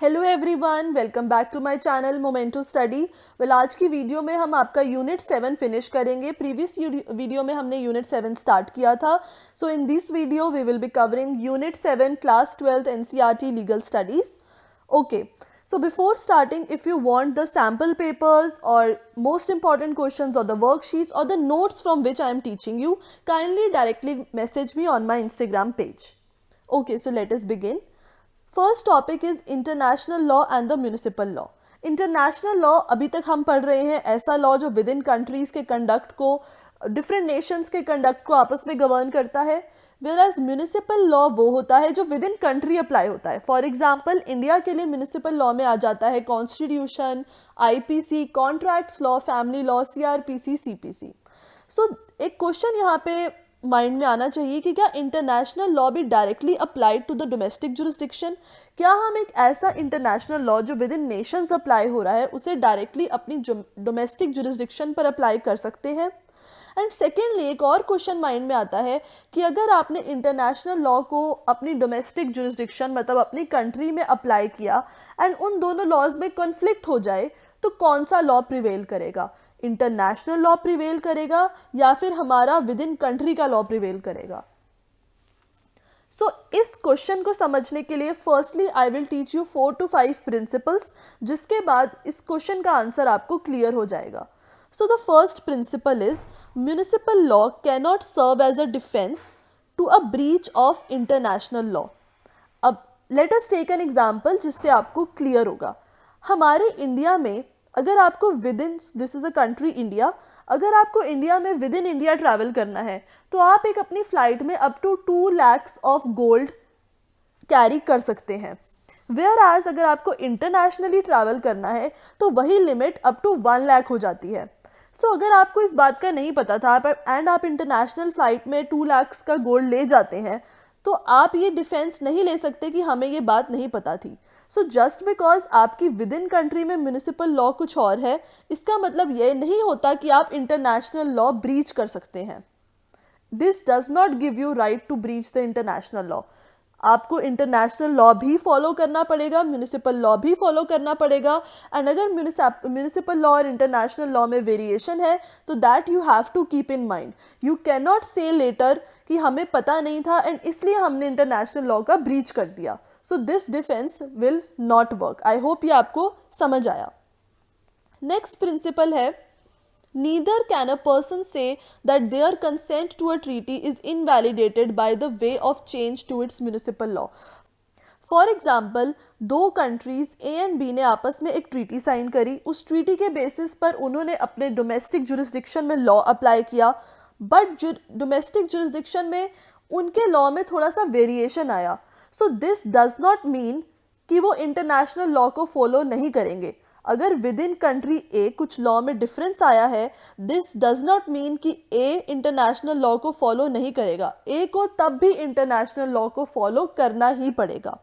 Hello everyone, welcome back to my channel momento study. आज की video में हम आपका यूनिट 7 फिनिश करेंगे। प्रीवियस वीडियो में हमने यूनिट 7 स्टार्ट किया था। So in this video we will be covering unit 7 class 12th NCERT legal studies. Okay, so before starting, if you want the sample papers or most important questions or the worksheets or the notes from which I am teaching you, kindly directly message me on my Instagram page. Okay, so let us begin. First topic is international law and the municipal law. International law अभी तक हम पढ़ रहे हैं ऐसा law जो with in countries के conduct को, डिफरेंट नेशंस के कंडक्ट को आपस में गवर्न करता है। वेयर एज म्यूनिसिपल लॉ वो होता है जो विद इन कंट्री अप्लाई होता है। फॉर एग्जाम्पल, इंडिया के लिए म्यूनिसिपल लॉ में आ जाता है constitution, IPC, contracts law, family law, CrPC, CPC. So एक क्वेश्चन यहाँ पे माइंड में आना चाहिए कि क्या इंटरनेशनल लॉ भी directly applied to the domestic jurisdiction? क्या हम एक ऐसा इंटरनेशनल लॉ जो विद इन नेशंस अप्लाई हो रहा है उसे डायरेक्टली अपनी डोमेस्टिक जुरिस्डिक्शन पर अप्लाई कर सकते हैं? एंड सेकेंडली एक और क्वेश्चन माइंड में आता है कि अगर आपने इंटरनेशनल लॉ को अपनी डोमेस्टिक जुरिस्डिक्शन मतलब अपनी कंट्री में अप्लाई किया एंड उन दोनों लॉज में कॉन्फ्लिक्ट हो जाए तो कौन सा लॉ प्रिवेल करेगा? इंटरनेशनल लॉ प्रिवेल करेगा या फिर हमारा विद इन कंट्री का लॉ प्रिवेल करेगा? सो इस क्वेश्चन को समझने के लिए firstly I will teach you 4 to 5 principles, जिसके बाद इस क्वेश्चन का आंसर आपको क्लियर हो जाएगा। So the first principle is municipal law can not serve as a defence to a breach of international law. अब let us take an example जिससे आपको क्लियर होगा। हमारे इंडिया में अगर आपको within, this is a country India, अगर आपको इंडिया में विद इन इंडिया ट्रैवल करना है तो आप एक अपनी फ्लाइट में up to 2 lakhs of gold carry कर सकते हैं। वेयर एज अगर आपको इंटरनेशनली ट्रैवल करना है तो वही लिमिट अप टू 1 lakh हो जाती है। सो अगर आपको इस बात का नहीं पता था एंड आप इंटरनेशनल फ्लाइट में 2 lakhs का गोल्ड ले जाते हैं तो आप ये डिफेंस नहीं ले सकते कि हमें ये बात नहीं पता थी। सो जस्ट बिकॉज आपकी विद इन कंट्री में म्यूनिसिपल लॉ कुछ और है, इसका मतलब ये नहीं होता कि आप इंटरनेशनल लॉ ब्रीच कर सकते हैं। This does not give you right to breach the international law. आपको इंटरनेशनल लॉ भी फॉलो करना पड़ेगा, म्यूनिसिपल लॉ भी फॉलो करना पड़ेगा। एंड अगर म्यूनिसिपल लॉ और इंटरनेशनल लॉ में वेरिएशन है तो that you have to keep in mind. You can not say later कि हमें पता नहीं था एंड इसलिए हमने इंटरनेशनल लॉ का ब्रीच कर दिया। So this defence will not work. I hope ये आपको समझ आया। नेक्स्ट प्रिंसिपल है neither can a person say that their consent to a treaty is invalidated by the way of change to its municipal law. For example, दो countries A and B ने आपस में एक ट्रीटी साइन करी। उस treaty के basis पर उन्होंने अपने डोमेस्टिक जुरिस्डिक्शन में लॉ अप्लाई किया, बट डोमेस्टिक जुरिस्डिक्शन में उनके लॉ में थोड़ा सा वेरिएशन आया। So this does not mean कि वो इंटरनेशनल लॉ को फॉलो नहीं करेंगे। अगर विद इन कंट्री ए कुछ लॉ में डिफरेंस आया है, दिस डज नॉट मीन कि ए इंटरनेशनल लॉ को फॉलो नहीं करेगा। ए को तब भी इंटरनेशनल लॉ को फॉलो करना ही पड़ेगा।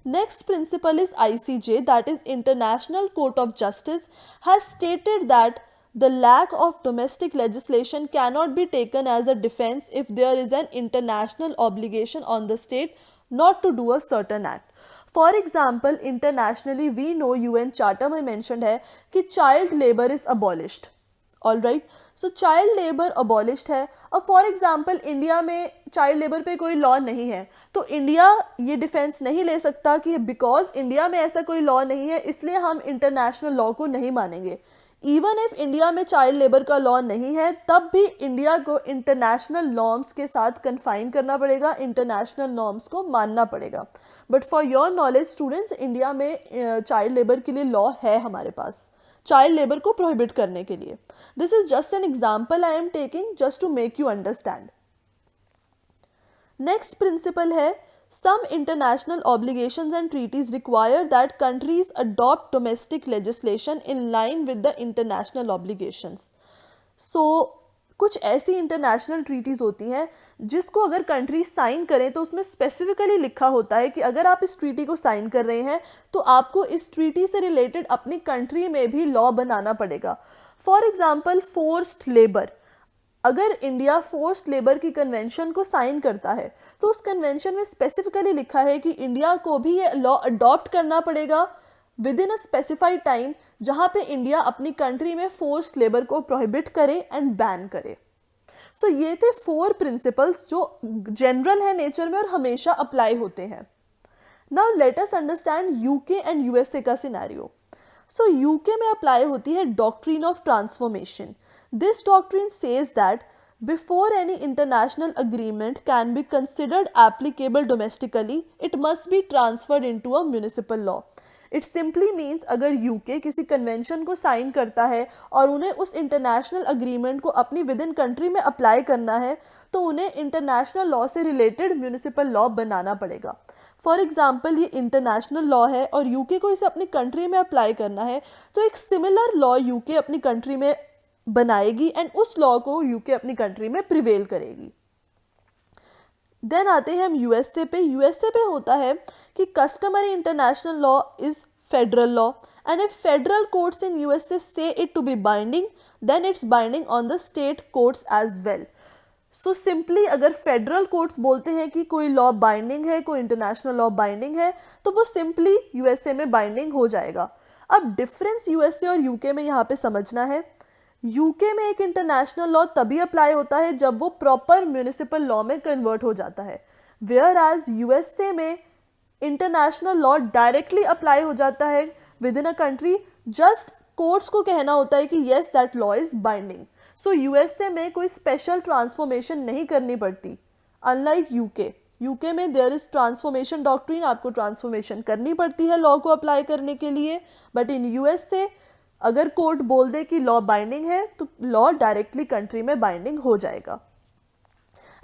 Next principle is ICJ, that is international court of justice, has stated that the lack of domestic legislation cannot be taken as a defense if there is an international obligation on the state not to do a certain act. For example, internationally we know UN Charter में mentioned है कि child labor is abolished. All right, so child labor abolished है। अब for example India में child labor पे कोई law नहीं है तो इंडिया ये डिफेंस नहीं ले सकता कि बिकॉज इंडिया में ऐसा कोई लॉ नहीं है इसलिए हम इंटरनेशनल लॉ को नहीं मानेंगे। इवन इफ इंडिया में चाइल्ड लेबर का लॉ नहीं है तब भी इंडिया को इंटरनेशनल नॉर्म्स के साथ कन्फाइन करना पड़ेगा, इंटरनेशनल नॉर्म्स को मानना पड़ेगा। But for your knowledge students, India में चाइल्ड लेबर के लिए लॉ है हमारे पास, चाइल्ड लेबर को प्रोहिबिट करने के लिए। This is just an example I am taking just to make you understand. Next principle है some international obligations and treaties require that countries adopt domestic legislation in line with the international obligations. So कुछ ऐसी international treaties होती हैं जिसको अगर country sign करें तो उसमें स्पेसिफिकली लिखा होता है कि अगर आप इस ट्रीटी को साइन कर रहे हैं तो आपको इस ट्रीटी से रिलेटेड अपनी कंट्री में भी लॉ बनाना पड़ेगा। फॉर एग्जाम्पल फोर्स्ड लेबर, अगर इंडिया फोर्स्ड लेबर की कन्वेंशन को साइन करता है तो उस कन्वेंशन में स्पेसिफिकली लिखा है कि इंडिया को भी ये लॉ अडॉप्ट करना पड़ेगा with in a specified time, जहां पे इंडिया अपनी कंट्री में फोर्स्ड लेबर को प्रोहिबिट करे एंड बैन करे। सो ये थे 4 प्रिंसिपल्स जो जनरल है नेचर में और हमेशा अप्लाई होते हैं। Now let us understand UK and USA का सिनेरियो। सो यूके में अप्लाई होती है doctrine of transformation. This doctrine says that before any international agreement can be considered applicable domestically, it must be transferred into a municipal law. It simply means अगर UK किसी convention को sign करता है और उन्हें उस इंटरनेशनल अग्रीमेंट को अपनी विद इन कंट्री में अप्लाई करना है तो उन्हें इंटरनेशनल लॉ से रिलेटेड म्यूनिसिपल लॉ बनाना पड़ेगा। फॉर एग्जाम्पल ये इंटरनेशनल लॉ है और यूके को इसे अपनी कंट्री में अप्लाई करना है, तो एक सिमिलर लॉ यूके अपनी कंट्री में बनाएगी एंड उस लॉ को यूके अपनी कंट्री में प्रिवेल करेगी। देन आते हैं हम यूएसए पे। यूएसए पे होता है कि customary international law is federal law and if federal courts in USA से it to be binding then it's binding on the state courts as well. So simply अगर फेडरल कोर्ट्स बोलते हैं कि कोई लॉ बाइंडिंग है, कोई international law binding है, तो वो सिंपली यूएसए में बाइंडिंग हो जाएगा। अब डिफरेंस यूएसए और यूके में यहाँ पे समझना है। यूके में एक इंटरनेशनल लॉ तभी अप्लाई होता है जब वो प्रॉपर म्यूनिसिपल लॉ में कन्वर्ट हो जाता है, वेयर एज यूएसए में इंटरनेशनल लॉ डायरेक्टली अप्लाई हो जाता है with in a country, just courts को कहना होता है कि yes that law is binding. So USA में कोई स्पेशल ट्रांसफॉर्मेशन नहीं करनी पड़ती, अनलाइक यूके में देयर इज ट्रांसफॉर्मेशन डॉक्ट्रिन, आपको ट्रांसफॉर्मेशन करनी पड़ती है लॉ को अप्लाई करने के लिए, बट इन यूएसए अगर कोर्ट बोल दे कि लॉ बाइंडिंग है तो लॉ डायरेक्टली कंट्री में बाइंडिंग हो जाएगा।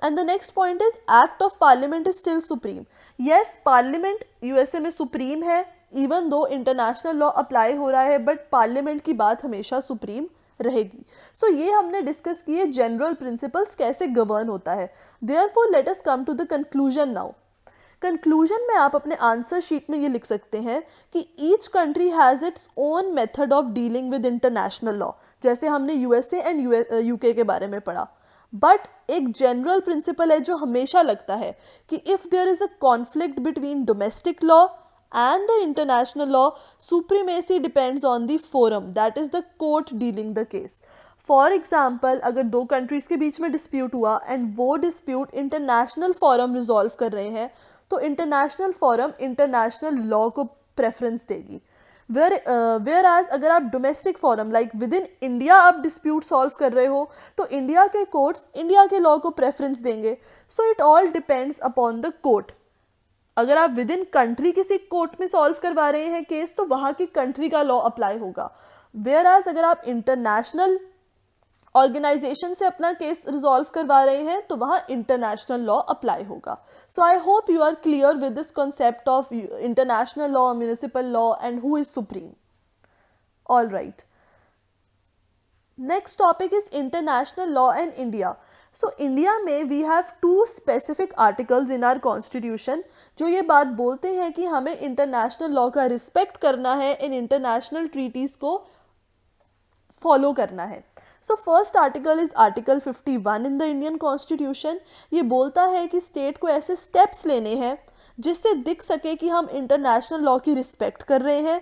And the next point is act of parliament is still supreme. Yes, parliament USA में सुप्रीम है, even though international law apply हो रहा है, बट पार्लियामेंट की बात हमेशा सुप्रीम रहेगी। सो ये हमने डिस्कस किए जनरल प्रिंसिपल्स कैसे गवर्न होता है। Therefore let us come to the conclusion now. Conclusion में आप अपने आंसर शीट में ये लिख सकते हैं कि each country has its own method of dealing with international law, जैसे हमने यूएसए एंड यूके के बारे में पढ़ा। बट एक जनरल प्रिंसिपल है जो हमेशा लगता है कि if there is a conflict between domestic law and the international law, supremacy depends on the forum, that is the court dealing the case. For example, अगर दो कंट्रीज के बीच में डिस्प्यूट हुआ एंड वो डिस्प्यूट इंटरनेशनल फॉरम रिजॉल्व कर रहे हैं तो इंटरनेशनल फॉरम इंटरनेशनल लॉ को प्रेफरेंस देगी। वेयर एज अगर आप domestic forum like within India आप डिस्प्यूट सॉल्व कर रहे हो तो इंडिया के कोर्ट्स इंडिया के लॉ को प्रेफरेंस देंगे। So it all depends upon the court. अगर आप विद इन कंट्री किसी कोर्ट में सॉल्व करवा रहे हैं केस तो वहाँ की कंट्री का लॉ अप्लाई होगा, वेयर एज अगर आप इंटरनेशनल ऑर्गेनाइजेशन से अपना केस रिजॉल्व करवा रहे हैं तो वहाँ इंटरनेशनल लॉ अप्लाई होगा। So I hope you are clear with this concept of international law, municipal law and who is supreme. All right, next topic is international law and India. So India में we have 2 specific articles in our constitution जो ये बात बोलते हैं कि हमें international law का respect करना है, इन इंटरनेशनल ट्रीटीज़ को फॉलो करना है। So first article is article 51 in the Indian constitution. ये बोलता है कि स्टेट को ऐसे स्टेप्स लेने हैं जिससे दिख सके कि हम इंटरनेशनल लॉ की रिस्पेक्ट कर रहे हैं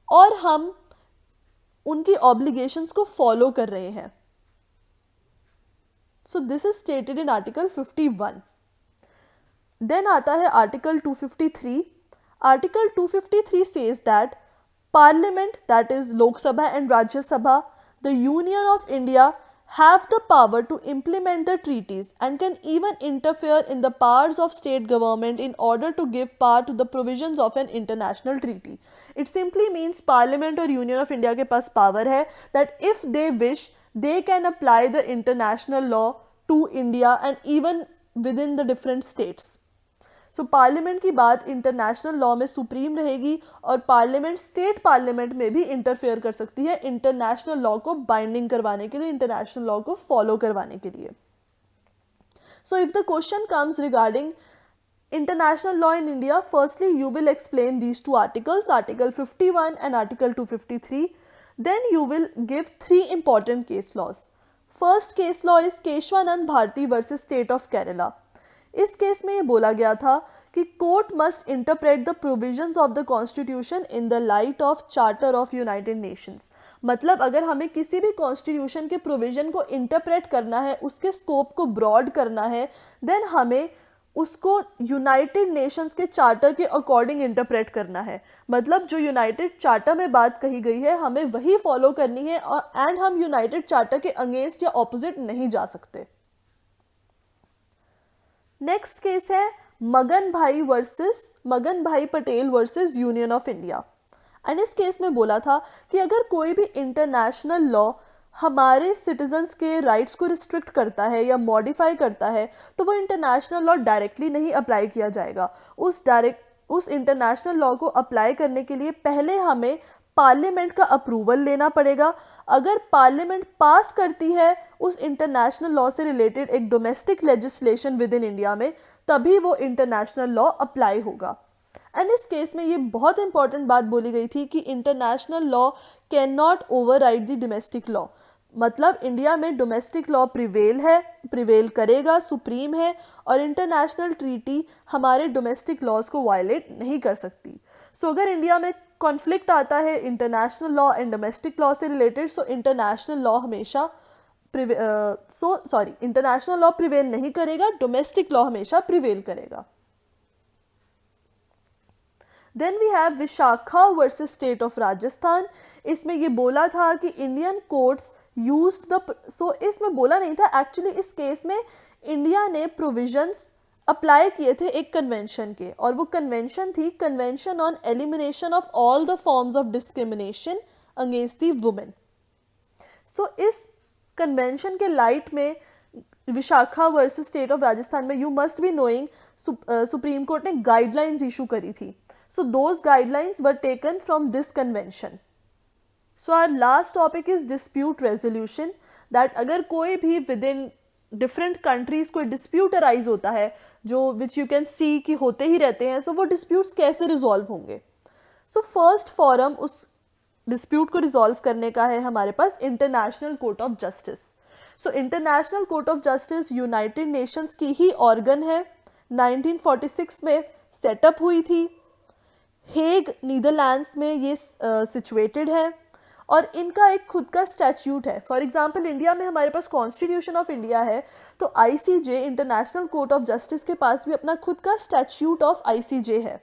और हम उनकी ऑब्लिगेशंस को फॉलो कर रहे हैं। So this is stated in Article 51. Then आता है Article 253. Article 253 says that Parliament, that is Lok Sabha and Rajya Sabha, the Union of India, have the power to implement the treaties and can even interfere in the powers of state government in order to give power to the provisions of an international treaty. It simply means Parliament और Union of India के पास power है that if they wish they can apply the international law to India and even within the different states. So parliament की बात international law में supreme रहेगी और parliament state parliament में भी इंटरफेयर कर सकती है इंटरनेशनल लॉ को बाइंडिंग करवाने के लिए, इंटरनेशनल लॉ को फॉलो करवाने के लिए। So if the question comes regarding international law in India, firstly you will explain these 2 articles, Article 51 and Article 253. Then you will give 3 important case laws. First case law is Kesavananda Bharati versus state of Kerala. इस case में ये बोला गया था कि court must interpret the provisions of the constitution in the light of charter of United Nations. मतलब अगर हमें किसी भी कॉन्स्टिट्यूशन के प्रोविजन को इंटरप्रेट करना है, उसके स्कोप को ब्रॉड करना है, देन हमें उसको यूनाइटेड नेशंस के चार्टर के अकॉर्डिंग इंटरप्रेट करना है। मतलब जो यूनाइटेड चार्टर में बात कही गई है हमें वही फॉलो करनी है और एंड हम यूनाइटेड चार्टर के अगेंस्ट या ऑपोजिट नहीं जा सकते। नेक्स्ट केस है मगन भाई Patel versus union of India. And इस केस में बोला था कि अगर कोई भी इंटरनेशनल लॉ हमारे सिटीजन्स के राइट्स को रिस्ट्रिक्ट करता है या मॉडिफाई करता है तो वो इंटरनेशनल लॉ डायरेक्टली नहीं अप्लाई किया जाएगा। उस इंटरनेशनल लॉ को अप्लाई करने के लिए पहले हमें पार्लियामेंट का अप्रूवल लेना पड़ेगा। अगर पार्लियामेंट पास करती है उस इंटरनेशनल लॉ से रिलेटेड एक domestic legislation with in India में, तभी वो इंटरनेशनल लॉ अप्लाई होगा। एंड इस केस में ये बहुत इंपॉर्टेंट बात बोली गई थी कि international law can not override the domestic law. मतलब इंडिया में डोमेस्टिक लॉ प्रिवेल करेगा, सुप्रीम है, और इंटरनेशनल ट्रीटी हमारे डोमेस्टिक लॉज को वायलेट नहीं कर सकती। सो अगर इंडिया में कॉन्फ्लिक्ट आता है international law and domestic law से related, so international law prevail नहीं करेगा, डोमेस्टिक लॉ हमेशा प्रिवेल करेगा। Then we have Vishakha versus state of Rajasthan. इसमें ये बोला था कि इंडियन कोर्ट्स इसमें बोला नहीं था, एक्चुअली इस केस में इंडिया ने प्रोविजंस अप्लाई किए थे एक कन्वेंशन के, और वो कन्वेंशन थी convention on elimination of all the forms of discrimination against the women. So इस कन्वेंशन के लाइट में Vishaka versus state of Rajasthan में you must be knowing supreme court ने गाइडलाइंस इशू करी थी। So those guidelines were taken from this convention. So our last topic is dispute resolution, that अगर कोई भी विद इन डिफरेंट कंट्रीज कोई dispute arise होता है, जो विच यू कैन सी कि होते ही रहते हैं, सो वो डिस्प्यूट्स कैसे रिजॉल्व होंगे। सो फर्स्ट फॉरम उस डिस्प्यूट को रिजॉल्व करने का है हमारे पास international court of justice. So international court of justice United Nations की ही ऑर्गन है, 1946 में सेटअप हुई थी, हेग नीदरलैंड्स में ये सिचुएटेड है, और इनका एक खुद का स्टैट्यूट है। फॉर एग्जांपल इंडिया में हमारे पास कॉन्स्टिट्यूशन ऑफ इंडिया है, तो ICJ international court of justice के पास भी अपना खुद का स्टैट्यूट ऑफ आईसीजे है,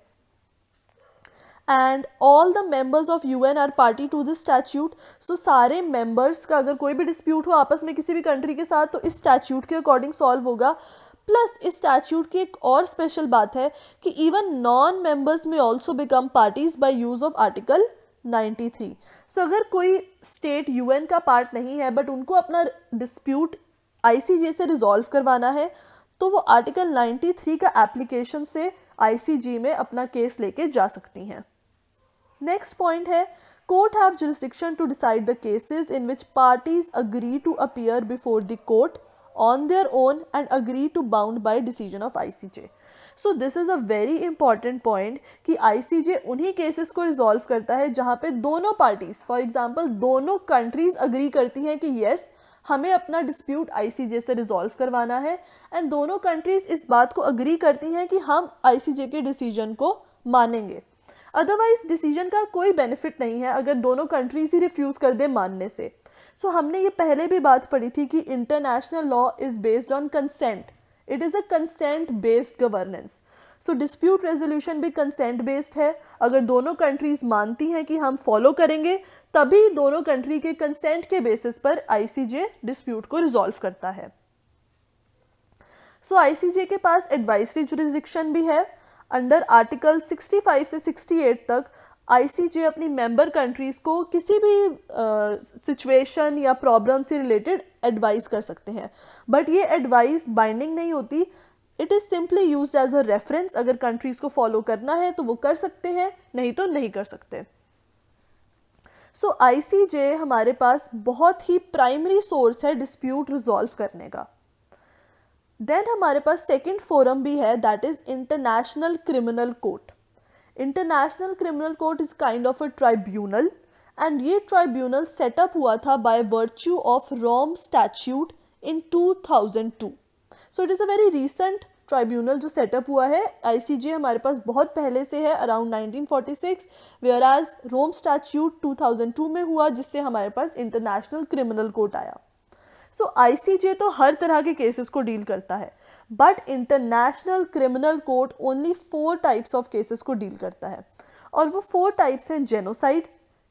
and all the members of UN are party to this statute. So सारे मेंबर्स का अगर कोई भी डिस्प्यूट हो आपस में किसी भी कंट्री के साथ, तो इस स्टैट्यूट के अकॉर्डिंग सॉल्व होगा। प्लस इस स्टैट्यूट की एक और स्पेशल बात है कि इवन नॉन मेंबर्स में also become parties by use of article 93। सो अगर कोई स्टेट यूएन का पार्ट नहीं है बट उनको अपना डिस्प्यूट आईसीजे से रिजॉल्व करवाना है, तो वो आर्टिकल 93 का एप्लीकेशन से आईसीजे में अपना केस लेके जा सकती हैं। नेक्स्ट पॉइंट है court have jurisdiction to decide the cases in which parties agree to appear before the court on their own and agree to bound by decision of ICJ. So this is a very important point कि ICJ उन्हीं cases को resolve करता है जहाँ पे दोनों parties, for example दोनों countries agree करती हैं कि येस हमें अपना डिस्प्यूट आईसीजे से रिजॉल्व करवाना है, एंड दोनों कंट्रीज इस बात को अग्री करती हैं कि हम आईसीजे के डिसीजन को मानेंगे। अदरवाइज डिसीजन का कोई बेनिफिट नहीं है अगर दोनों कंट्रीज ही रिफ्यूज़ कर दे मानने से। सो हमने ये पहले भी बात पढ़ी थी कि international law is based on consent, it is a consent based governance. So dispute resolution भी कंसेंट बेस्ड है। अगर दोनों कंट्रीज मानती हैं कि हम फॉलो करेंगे, तभी दोनों कंट्री के कंसेंट के बेसिस पर आईसीजे डिस्प्यूट को रिजॉल्व करता है। सो आईसीजे के पास एडवाइजरी जुरिस्डिक्शन भी है। अंडर आर्टिकल 65 से 68 तक आईसीजे अपनी मेंबर कंट्रीज को किसी भी सिचुएशन या प्रॉब्लम से रिलेटेड एडवाइस कर सकते हैं, बट ये एडवाइस बाइंडिंग नहीं होती, it is simply used as a reference. अगर कंट्रीज को फॉलो करना है तो वो कर सकते हैं, नहीं तो नहीं कर सकते। सो आईसीजे हमारे पास बहुत ही प्राइमरी सोर्स है डिस्प्यूट रिजॉल्व करने का। देन हमारे पास सेकेंड फोरम भी है, that is international criminal court. International criminal court is kind of a tribunal and ये ट्राइब्यूनल सेटअप हुआ था by virtue of Rome statute in 2002. So it is a very recent tribunal जो setup हुआ है. ICJ हमारे पास बहुत पहले से है, around 1946, whereas Rome statute 2002 में हुआ, जिससे हमारे पास इंटरनेशनल क्रिमिनल कोर्ट आया. सो आईसीजे तो हर तरह के केसेस को डील करता है, but international criminal court only 4 types of cases को डील करता है. और वो 4 टाइप्स हैं: genocide,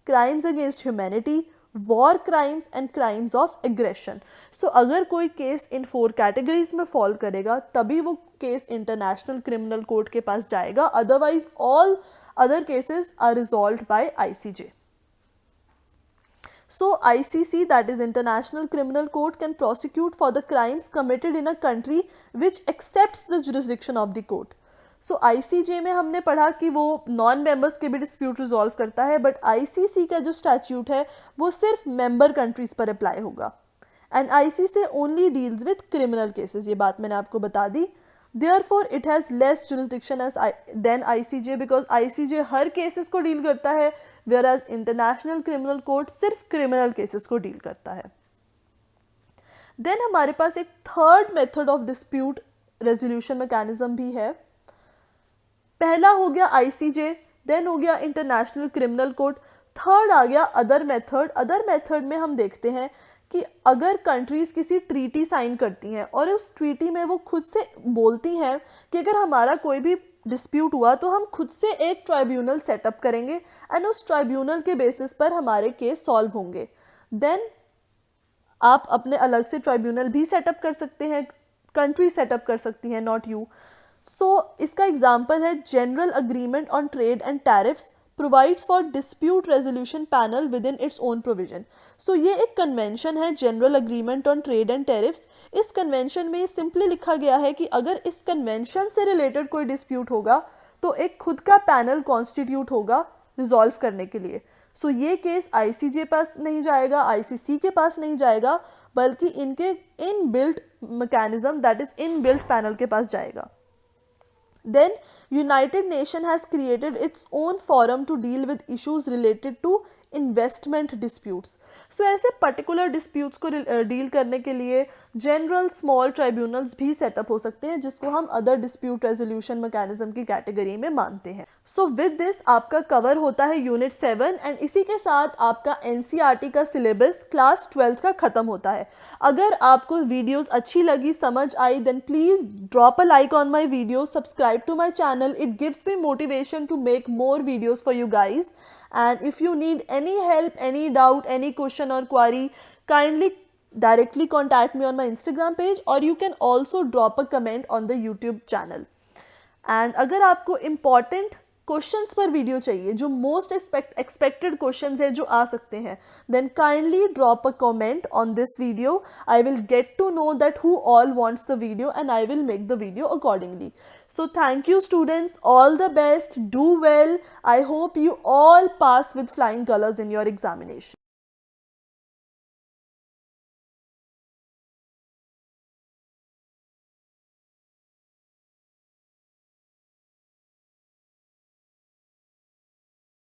crimes against humanity, war crimes and crimes of aggression. So अगर कोई केस इन 4 कैटेगरीज में फॉल करेगा तभी वो केस इंटरनेशनल क्रिमिनल कोर्ट के पास जाएगा, otherwise all other cases are resolved by ICJ. So ICC, that is International Criminal Court, can prosecute for the crimes committed in a country which accepts the jurisdiction of the court. So ICJ में हमने पढ़ा कि वो non members के भी dispute resolve करता है, but ICC का जो स्टैट्यूट है वो सिर्फ मेंबर कंट्रीज पर अप्लाई होगा. And ICC only deals with criminal cases, ये बात मैंने आपको बता दी. Therefore, it has less jurisdiction than ICJ because ICJ her cases को डील करता है, whereas इंटरनेशनल क्रिमिनल कोर्ट सिर्फ क्रिमिनल केसेस को डील करता है. देन हमारे पास एक third method of dispute resolution mechanism भी है. पहला हो गया आईसीजे, देन हो गया इंटरनेशनल क्रिमिनल कोर्ट, थर्ड आ गया अदर मेथड. अदर मेथड में हम देखते हैं कि अगर कंट्रीज किसी ट्रीटी साइन करती हैं और उस ट्रीटी में वो खुद से बोलती हैं कि अगर हमारा कोई भी डिस्प्यूट हुआ तो हम खुद से एक ट्राइब्यूनल सेटअप करेंगे एंड उस ट्राइब्यूनल के बेसिस पर हमारे केस सॉल्व होंगे, देन आप अपने अलग से ट्राइब्यूनल भी सेटअप कर सकते हैं, कंट्री सेटअप कर सकती हैं, नॉट यू. सो इसका एग्जाम्पल है general agreement on trade and tariffs provides for dispute resolution panel within its own provision. So ये एक कन्वेंशन है, general agreement on trade and tariffs. इस कन्वेंशन में सिंपली लिखा गया है कि अगर इस कन्वेंशन से रिलेटेड कोई डिस्प्यूट होगा तो एक खुद का पैनल कॉन्स्टिट्यूट होगा रिजॉल्व करने के लिए. सो ये केस आईसीजे पास नहीं जाएगा, आईसीसी के पास नहीं जाएगा, बल्कि इनके in built mechanism, that is in built panel के पास जाएगा. Then United Nations has created its own forum to deal with issues related to investment disputes. So ऐसे पर्टिकुलर डिस्प्यूट्स को डील करने के लिए जनरल स्मॉल ट्राइब्यूनल्स भी set up हो सकते हैं, जिसको हम अदर डिस्प्यूट रेजोल्यूशन मैकेनिज्म की कैटेगरी में मानते हैं. सो विद दिस आपका कवर होता है यूनिट 7 एंड इसी के साथ आपका एनसीईआरटी का सिलेबस क्लास 12th का ख़त्म होता है. अगर आपको वीडियोस अच्छी लगी, समझ आई, then please drop a like on my video, subscribe to my channel. It gives me motivation to make more videos for you guys. And if you need any help, any doubt, any question or query, kindly directly contact me on my Instagram page, or you can also drop a comment on the YouTube channel. And अगर आपको important questions पर video चाहिए, जो most expected questions है जो आ सकते हैं, then kindly drop a comment on this video. I will get to know that who all wants the video and I will make the video accordingly. So thank you students, all the best, do well. I hope you all pass with flying colors in your examination.